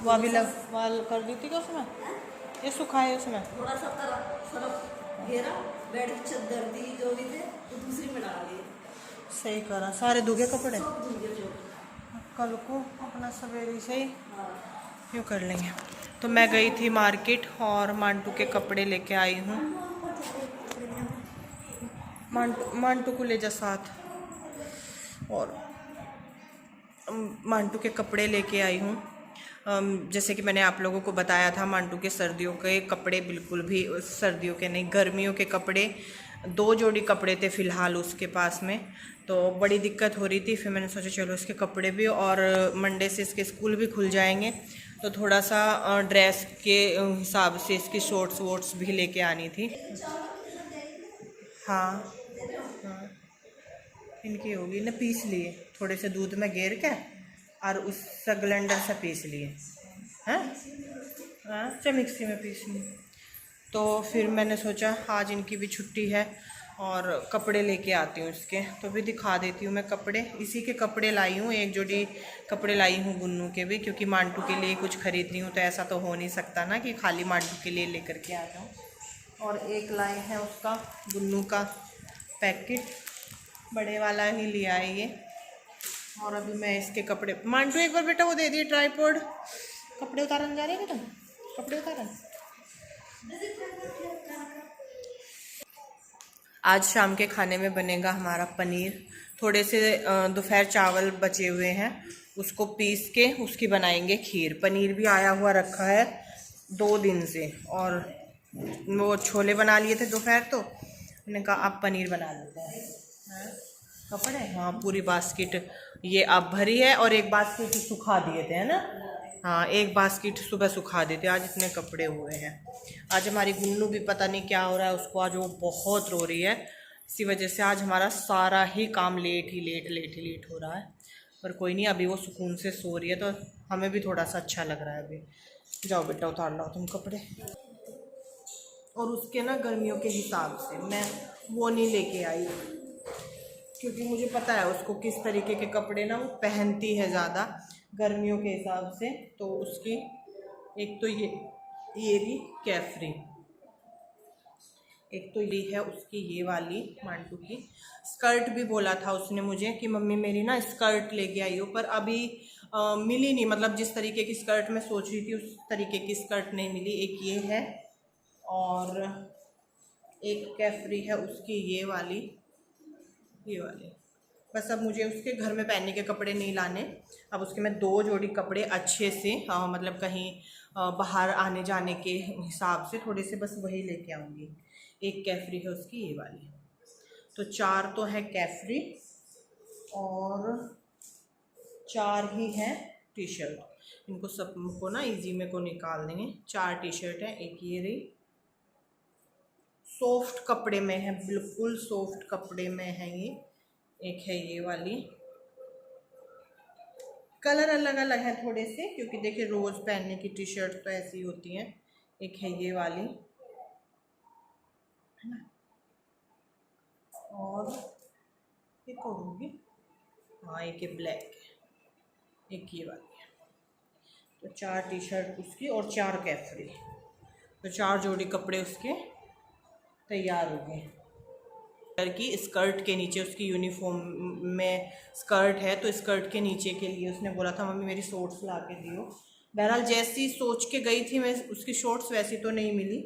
वहाँ भी वाल कर दी थी क्या उसमें? ये सुखाए उसमें थोड़ा सा तरफ घेरा, बेड की चादर दी जो भी थे तो दूसरी में डाल दिए। सही करा, सारे धुगे कपड़े सब धुल गए जो। कल को अपना सवेरे से ही हाँ। यूँ कर लेंगे। तो मैं गई थी मार्केट और मांटू के कपड़े लेके आई हूँ। मांटू को ले जा साथ। और मांटू के कपड़े लेके आई हूँ। जैसे कि मैंने आप लोगों को बताया था, मांटू के सर्दियों के कपड़े बिल्कुल भी, सर्दियों के नहीं गर्मियों के कपड़े, 2 जोड़ी कपड़े थे फ़िलहाल उसके पास में। तो बड़ी दिक्कत हो रही थी, फिर मैंने सोचा चलो इसके कपड़े भी, और मंडे से इसके स्कूल भी खुल जाएंगे तो थोड़ा सा ड्रेस के हिसाब से इसकी शॉर्ट्स वोट्स भी लेके आनी थी। हाँ हाँ, इनकी होगी ना, पीस लिए थोड़े से दूध में घेर के और उस ग्लेंडर से पीस लिए हैं। हाँ अच्छा, मिक्सी में पीस लिए। तो फिर मैंने सोचा आज इनकी भी छुट्टी है और कपड़े लेके आती हूँ इसके, तो भी दिखा देती हूँ मैं कपड़े। इसी के कपड़े लाई हूँ, एक जोड़ी कपड़े लाई हूँ गुन्नू के भी, क्योंकि मांटू के लिए कुछ खरीद रही हूँ तो ऐसा तो हो नहीं सकता ना कि खाली मांटू के लिए लेकर के आ जाऊँ। और एक लाए हैं उसका गुन्नू का पैकेट, बड़े वाला ही लिया है ये। और अभी मैं इसके कपड़े, मांटू एक बार बेटा वो दे दिए ट्राइपॉड। कपड़े उतारने जा रहे हैं तुम? कपड़े उतारन। आज शाम के खाने में बनेगा हमारा पनीर। थोड़े से दोपहर चावल बचे हुए हैं, उसको पीस के उसकी बनाएंगे खीर। पनीर भी आया हुआ रखा है 2 दिन से, और वो छोले बना लिए थे दोपहर, तो मैंने कहा अब पनीर बना लेते हैं। कपड़े हाँ पूरी बास्केट ये अब भरी है, और एक बास्केट सुखा दिए थे है ना। हाँ एक बास्केट सुबह सुखा देते। आज इतने कपड़े हुए हैं। आज हमारी गुन्नू भी पता नहीं क्या हो रहा है उसको, आज वो बहुत रो रही है, इसी वजह से आज हमारा सारा ही काम लेट हो रहा है। पर कोई नहीं, अभी वो सुकून से सो रही है तो हमें भी थोड़ा सा अच्छा लग रहा है अभी। जाओ बेटा उतार लो तुम कपड़े। और उसके ना गर्मियों के हिसाब से मैं वो नहीं लेके आई, क्योंकि मुझे पता है उसको किस तरीके के कपड़े ना वो पहनती है ज़्यादा गर्मियों के हिसाब से। तो उसकी एक तो ये रही कैफरी, एक तो ये है उसकी ये वाली मांटू की स्कर्ट। भी बोला था उसने मुझे कि मम्मी मेरी ना स्कर्ट लेके आई हो, पर अभी मिली नहीं, मतलब जिस तरीके की स्कर्ट मैं सोच रही थी उस तरीके की स्कर्ट नहीं मिली। एक ये है और एक कैफरी है उसकी ये वाली। बस अब मुझे उसके घर में पहनने के कपड़े नहीं लाने। अब उसके मैं 2 जोड़ी कपड़े अच्छे से मतलब कहीं बाहर आने जाने के हिसाब से थोड़े से बस वही लेके आऊँगी। एक कैफरी है उसकी ये वाली, तो 4 तो है कैफरी और 4 ही है टी शर्ट। इनको सबको ना इजी में को निकाल देंगे। 4 टी शर्ट है, एक ये रही सॉफ्ट कपड़े में है, बिल्कुल सॉफ्ट कपड़े में है ये। एक है ये वाली, कलर अलग अलग है थोड़े से, क्योंकि देखिए रोज़ पहनने की टी शर्ट तो ऐसी होती हैं। एक है ये वाली है ना, और एक और होगी, हाँ एक ये ब्लैक है, एक ये वाली है। तो 4 टी शर्ट उसकी और 4 कैफरी, तो 4 जोड़ी कपड़े उसके तैयार हो गए। कलर की स्कर्ट के नीचे उसकी यूनिफॉर्म में स्कर्ट है, तो स्कर्ट के नीचे के लिए उसने बोला था मम्मी मेरी शॉर्ट्स ला के दियो। बहरहाल जैसी सोच के गई थी मैं, उसकी शॉर्ट्स वैसी तो नहीं मिली,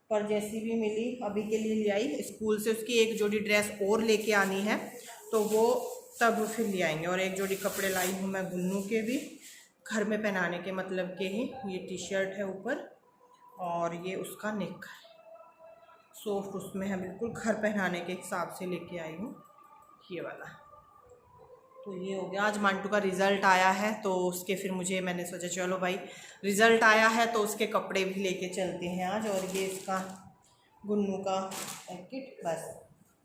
पर जैसी भी मिली अभी के लिए ले आई। स्कूल से उसकी एक जोड़ी ड्रेस और लेके आनी है, तो वो तब फिर ले आएंगे। और एक जोड़ी कपड़े लाई हूँ मैं गुन्नू के भी, घर में पहनाने के मतलब के ही। ये टी शर्ट है ऊपर और ये उसका नेक सॉफ्ट उसमें है, बिल्कुल घर पहनाने के हिसाब से लेके आई हूँ ये वाला। तो ये हो गया। आज मांटू का रिज़ल्ट आया है, तो उसके फिर मुझे मैंने सोचा चलो भाई रिज़ल्ट आया है तो उसके कपड़े भी लेके चलते हैं आज। और ये इसका गुन्नू का पैकेट, बस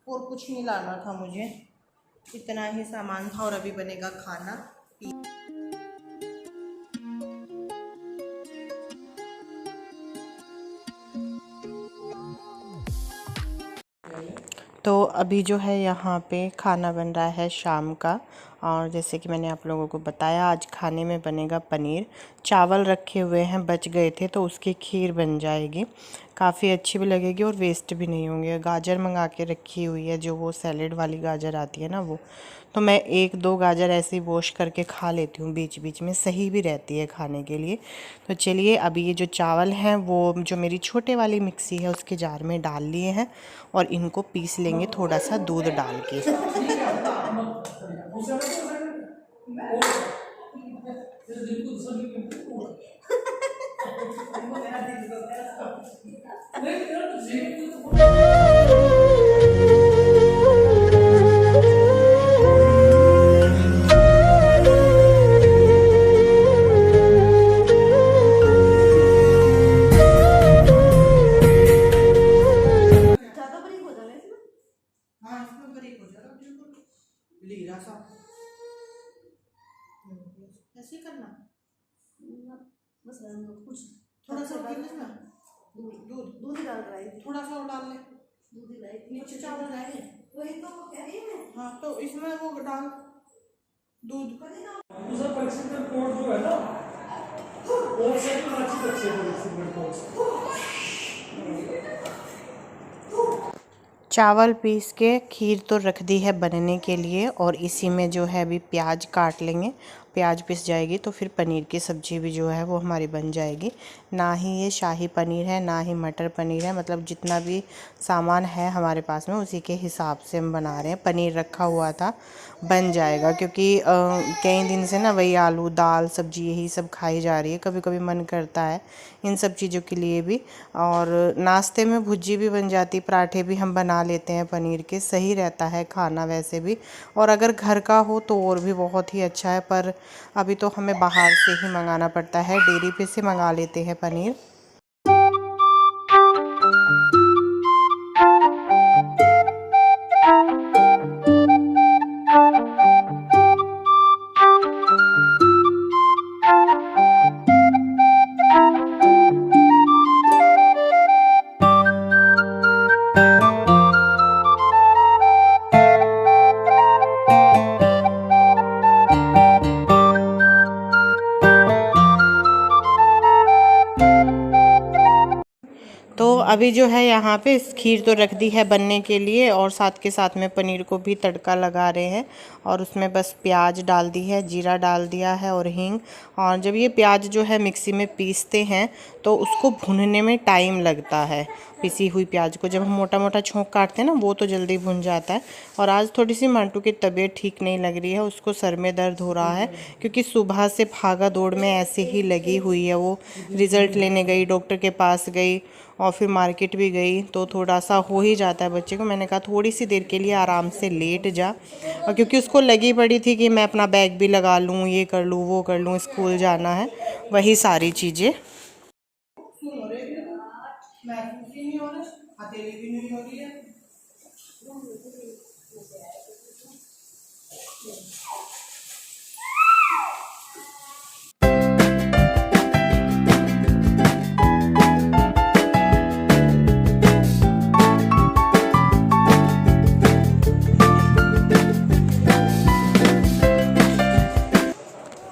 और कुछ नहीं लाना था मुझे, इतना ही सामान था। और अभी बनेगा खाना। तो अभी जो है यहाँ पे खाना बन रहा है शाम का, और जैसे कि मैंने आप लोगों को बताया, आज खाने में बनेगा पनीर। चावल रखे हुए हैं, बच गए थे, तो उसकी खीर बन जाएगी। काफ़ी अच्छी भी लगेगी और वेस्ट भी नहीं होंगे। गाजर मंगा के रखी हुई है, जो वो सैलेड वाली गाजर आती है ना, वो तो मैं 1-2 गाजर ऐसे ही वॉश करके खा लेती हूँ बीच बीच में, सही भी रहती है खाने के लिए। तो चलिए, अभी ये जो चावल हैं वो जो मेरी छोटे वाली मिक्सी है उसके जार में डाल लिए हैं और इनको पीस लेंगे थोड़ा सा दूध डाल के। ज्यादा बारीक हो जाना इसमें। हाँ, इसमें बारीक हो जाएगा बिल्कुल लीरा सा। ऐसे ही करना, बस रहने दो, कुछ थोड़ा सा डाल देना दूध दूध ही डाल रहा है, थोड़ा सा और डाल ले। दूध ही लाई नीचे चावल डाले, वही तो कह रही मैं। हाँ तो इसमें वो डाल दूध। दूसरा परीक्षण कोड जो है ना, वो से अच्छी अच्छी परीक्षण कोड। चावल पीस के खीर तो रख दी है बनने के लिए, और इसी में जो है अभी प्याज काट लेंगे। प्याज पिस जाएगी तो फिर पनीर की सब्ज़ी भी जो है वो हमारी बन जाएगी। ना ही ये शाही पनीर है, ना ही मटर पनीर है, मतलब जितना भी सामान है हमारे पास में उसी के हिसाब से हम बना रहे हैं। पनीर रखा हुआ था, बन जाएगा, क्योंकि कई दिन से ना वही आलू दाल सब्ज़ी यही सब खाई जा रही है। कभी कभी मन करता है इन सब चीज़ों के लिए भी। और नाश्ते में भुर्जी भी बन जाती, पराठे भी हम बना लेते हैं पनीर के, सही रहता है खाना वैसे भी। और अगर घर का हो तो और भी बहुत ही अच्छा है, पर अभी तो हमें बाहर से ही मंगाना पड़ता है, डेयरी पे से मंगा लेते हैं पनीर। तो अभी जो है यहाँ पे खीर तो रख दी है बनने के लिए, और साथ के साथ में पनीर को भी तड़का लगा रहे हैं। और उसमें बस प्याज डाल दी है, जीरा डाल दिया है और हींग। और जब ये प्याज जो है मिक्सी में पीसते हैं तो उसको भुनने में टाइम लगता है। पिसी हुई प्याज को जब हम मोटा मोटा छोंक काटते हैं ना, वो तो जल्दी भुन जाता है। और आज थोड़ी सी मंटू की तबीयत ठीक नहीं लग रही है, उसको सर में दर्द हो रहा है, क्योंकि सुबह से भागा दौड़ में ऐसे ही लगी हुई है। वो रिज़ल्ट लेने गई, डॉक्टर के पास गई और फिर मार्केट भी गई, तो थोड़ा सा हो ही जाता है बच्चे को। मैंने कहा थोड़ी सी देर के लिए आराम से लेट जा, और क्योंकि उसको लगी पड़ी थी कि मैं अपना बैग भी लगा लूँ, ये कर लूँ वो कर लूँ, स्कूल जाना है, वही सारी चीज़ें।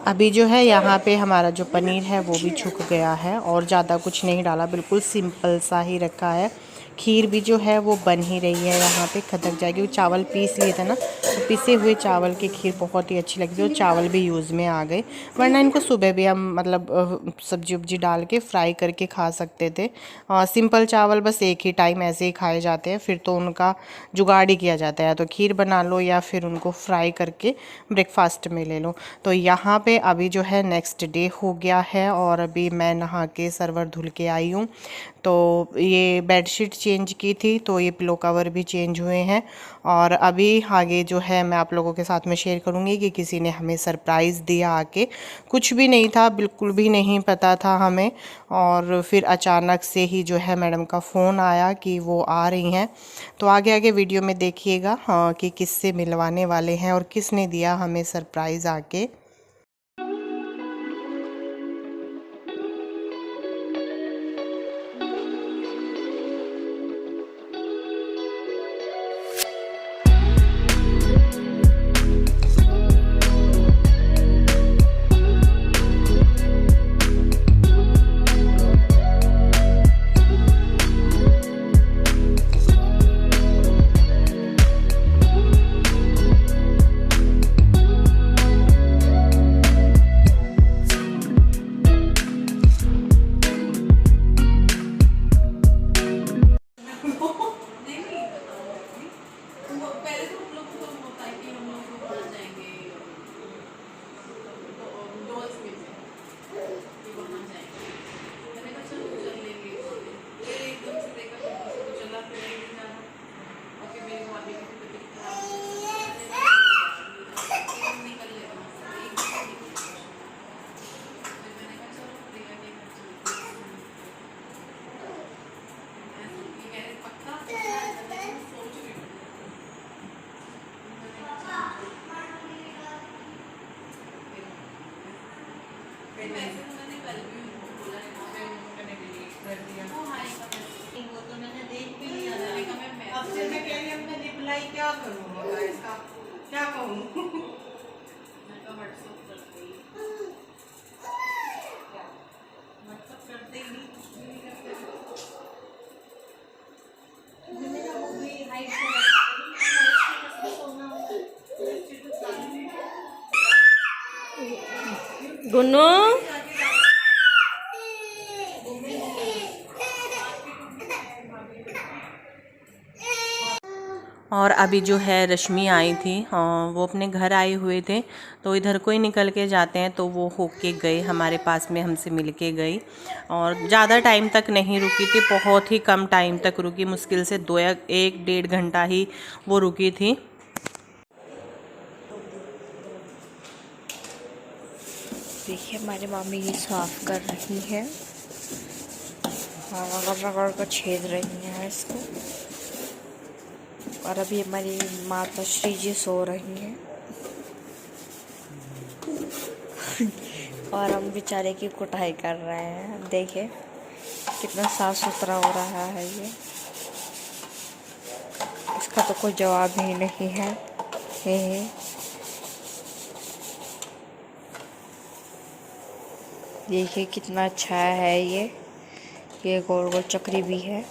अभी जो है यहाँ पे हमारा जो पनीर है वो भी छुक गया है, और ज़्यादा कुछ नहीं डाला, बिल्कुल सिंपल सा ही रखा है। खीर भी जो है वो बन ही रही है, यहाँ पे खदक जाएगी। वो चावल पीस लिए थे ना, तो पिसे हुए चावल की खीर बहुत ही अच्छी लगती है, और चावल भी यूज़ में आ गए। वरना इनको सुबह भी हम मतलब सब्जी उब्जी डाल के फ्राई करके खा सकते थे। सिंपल चावल बस एक ही टाइम ऐसे ही खाए जाते हैं, फिर तो उनका जुगाड़ ही किया जाता है, तो खीर बना लो या फिर उनको फ्राई करके ब्रेकफास्ट में ले लो। तो यहाँ पे अभी जो है नेक्स्ट डे हो गया है, और अभी मैं नहा के सरवर धुल के आई हूँ। तो ये बेडशीट चेंज की थी, तो ये पिलो कवर भी चेंज हुए हैं। और अभी आगे जो है मैं आप लोगों के साथ में शेयर करूँगी कि किसी ने हमें सरप्राइज़ दिया आके। कुछ भी नहीं था, बिल्कुल भी नहीं पता था हमें, और फिर अचानक से ही जो है मैडम का फ़ोन आया कि वो आ रही हैं। तो आगे आगे वीडियो में देखिएगा हाँ कि किससे मिलवाने वाले हैं और किसने दिया हमें सरप्राइज़ आके। बर्बाद करूँगा मैं इसका, क्या कहूँ। मैं तो व्हाट्सएप करते ही नहीं, कुछ भी नहीं करते। मेरा वो भी हाइट गुन्नू और अभी जो है रश्मि आई थी, वो अपने घर आए हुए थे, तो इधर को ही निकल के जाते हैं, तो वो होके गए हमारे पास में, हमसे मिल के गई। और ज़्यादा टाइम तक नहीं रुकी थी, बहुत ही कम टाइम तक रुकी, मुश्किल से 1-1.5 घंटा ही वो रुकी थी। देखिए हमारी मामी ये साफ कर रही है, रगड़ को छेद रही है इसको। और अभी हमारी माता श्री जी सो रही हैं और हम बेचारे की कुटाई कर रहे हैं। देखिए कितना साफ सुथरा हो रहा है ये, इसका तो कोई जवाब ही नहीं है। हे देखिए कितना अच्छा है ये गोल गोल चक्री भी है।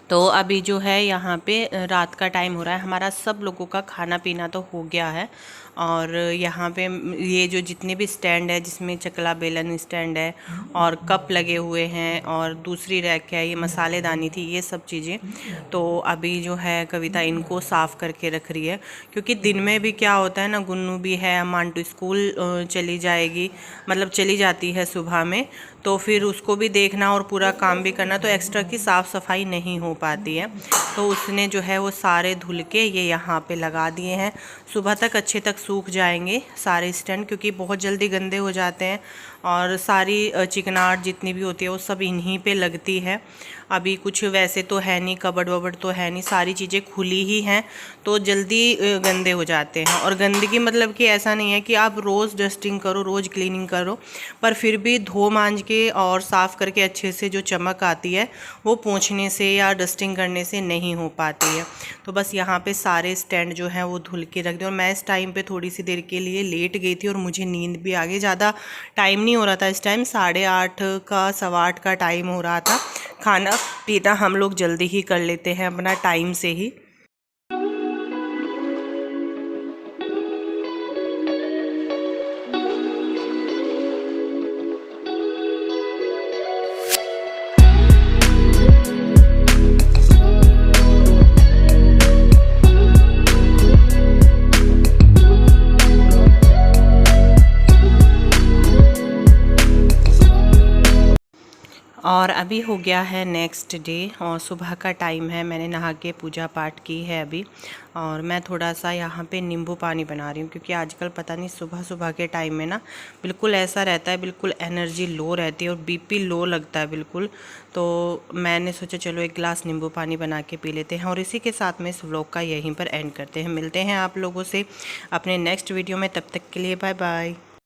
तो अभी जो है यहाँ पे रात का टाइम हो रहा है, हमारा सब लोगों का खाना पीना तो हो गया है। और यहाँ पे ये जो जितने भी स्टैंड है, जिसमें चकला बेलन स्टैंड है और कप लगे हुए हैं, और दूसरी रैक है, ये मसालेदानी थी, ये सब चीज़ें। तो अभी जो है कविता इनको साफ़ करके रख रही है, क्योंकि दिन में भी क्या होता है ना, गुन्नू भी है, मांटू स्कूल चली जाएगी, मतलब चली जाती है सुबह में, तो फिर उसको भी देखना और पूरा काम भी करना, तो एक्स्ट्रा की साफ़ सफाई नहीं हो पाती है। तो उसने जो है वो सारे धुल के ये यहाँ पे लगा दिए हैं। सुबह तक अच्छे तक सूख जाएंगे सारे स्टैंड, क्योंकि बहुत जल्दी गंदे हो जाते हैं और सारी चिकनाहट जितनी भी होती है वो सब इन्हीं पे लगती है। अभी कुछ वैसे तो है नहीं, कबर्ड वबर्ड तो है नहीं, सारी चीज़ें खुली ही हैं, तो जल्दी गंदे हो जाते हैं। और गंदगी मतलब कि ऐसा नहीं है कि आप रोज़ डस्टिंग करो, रोज़ क्लीनिंग करो, पर फिर भी धो मांज के और साफ़ करके अच्छे से जो चमक आती है वो पोंछने से या डस्टिंग करने से नहीं हो पाती है। तो बस यहाँ पे सारे स्टैंड जो हैं वो धुल के रख दिए। और मैं इस टाइम पे थोड़ी सी देर के लिए लेट गई थी और मुझे नींद भी आ गई। ज़्यादा टाइम नहीं हो रहा था इस टाइम, 8:30 का 8:15 का टाइम हो रहा था। खाना पीना हम लोग जल्दी ही कर लेते हैं अपना टाइम से ही। और अभी हो गया है नेक्स्ट डे और सुबह का टाइम है। मैंने नहा के पूजा पाठ की है अभी, और मैं थोड़ा सा यहाँ पे नींबू पानी बना रही हूँ, क्योंकि आजकल पता नहीं सुबह सुबह के टाइम में ना बिल्कुल ऐसा रहता है, बिल्कुल एनर्जी लो रहती है और बीपी लो लगता है बिल्कुल। तो मैंने सोचा चलो एक गिलास नींबू पानी बना के पी लेते हैं। और इसी के साथ में इस व्लॉग का यहीं पर एंड करते हैं। मिलते हैं आप लोगों से अपने नेक्स्ट वीडियो में, तब तक के लिए बाय बाय।